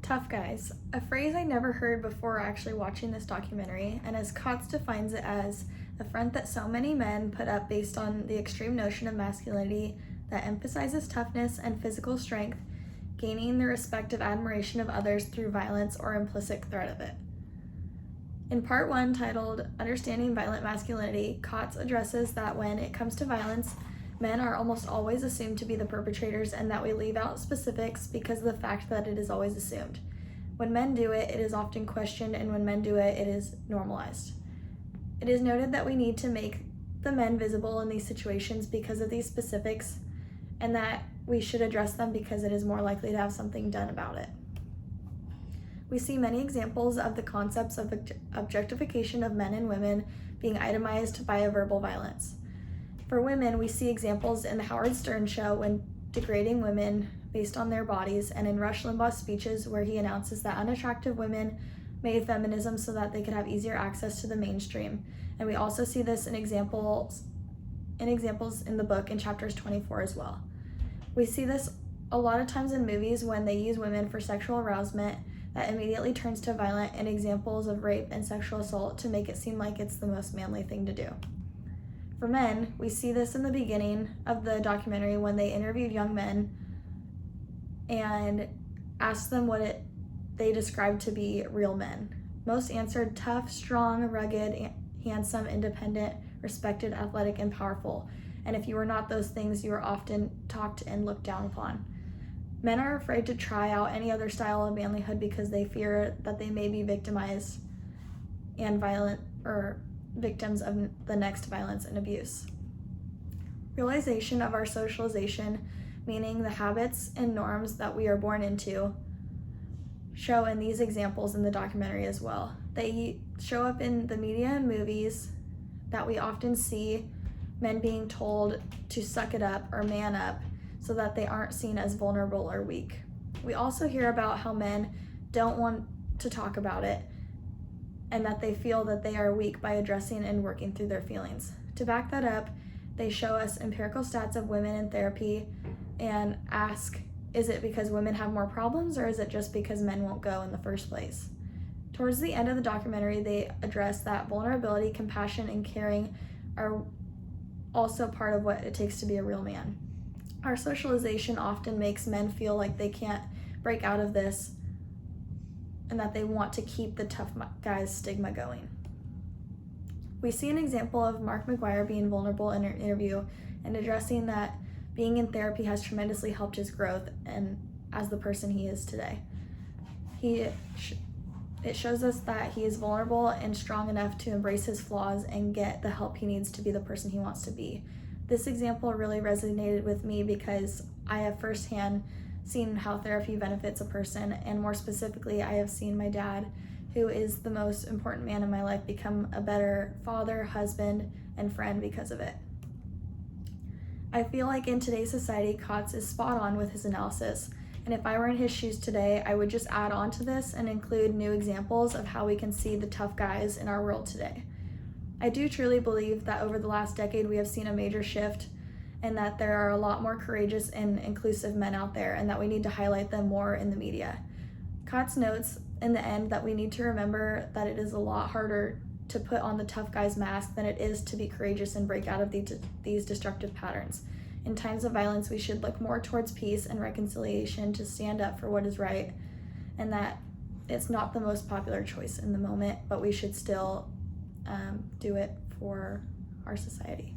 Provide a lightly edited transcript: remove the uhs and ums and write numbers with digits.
Tough guys, a phrase I never heard before actually watching this documentary, and as Kotz defines it as a front that so many men put up based on the extreme notion of masculinity that emphasizes toughness and physical strength, gaining the respective admiration of others through violence or implicit threat of it. In part 1, titled Understanding Violent Masculinity, Kotz addresses that when it comes to violence, men are almost always assumed to be the perpetrators and that we leave out specifics because of the fact that it is always assumed. When men do it, it is often questioned, and when men do it, it is normalized. It is noted that we need to make the men visible in these situations because of these specifics, and that we should address them because it is more likely to have something done about it. We see many examples of the concepts of objectification of men and women being itemized by a verbal violence. For women, we see examples in the Howard Stern show when degrading women based on their bodies, and in Rush Limbaugh's speeches where he announces that unattractive women made feminism so that they could have easier access to the mainstream. And we also see this in examples in the book in chapters 24 as well. We see this a lot of times in movies when they use women for sexual arousement that immediately turns to violent, and examples of rape and sexual assault to make it seem like it's the most manly thing to do. For men, we see this in the beginning of the documentary when they interviewed young men and asked them what they described to be real men. Most answered tough, strong, rugged, handsome, independent, respected, athletic, and powerful. And if you were not those things, you were often talked and looked down upon. Men are afraid to try out any other style of manlyhood because they fear that they may be victimized and violent or victims of the next violence and abuse. Realization of our socialization, meaning the habits and norms that we are born into, show in these examples in the documentary as well. They show up in the media and movies that we often see men being told to suck it up or man up so that they aren't seen as vulnerable or weak. We also hear about how men don't want to talk about it and that they feel that they are weak by addressing and working through their feelings. To back that up, they show us empirical stats of women in therapy and ask, is it because women have more problems, or is it just because men won't go in the first place? Towards the end of the documentary, they address that vulnerability, compassion, and caring are also part of what it takes to be a real man. Our socialization often makes men feel like they can't break out of this and that they want to keep the tough guys stigma going. We see an example of Mark McGuire being vulnerable in an interview and addressing that being in therapy has tremendously helped his growth and as the person he is today. It shows us that he is vulnerable and strong enough to embrace his flaws and get the help he needs to be the person he wants to be. This example really resonated with me because I have firsthand seen how therapy benefits a person, and more specifically, I have seen my dad, who is the most important man in my life, become a better father, husband, and friend because of it. I feel like in today's society, Kotz is spot on with his analysis, and if I were in his shoes today, I would just add on to this and include new examples of how we can see the tough guys in our world today. I do truly believe that over the last decade, we have seen a major shift and that there are a lot more courageous and inclusive men out there, and that we need to highlight them more in the media. Kotz notes in the end that we need to remember that it is a lot harder to put on the tough guy's mask than it is to be courageous and break out of these destructive patterns. In times of violence, we should look more towards peace and reconciliation to stand up for what is right, and that it's not the most popular choice in the moment, but we should still do it for our society.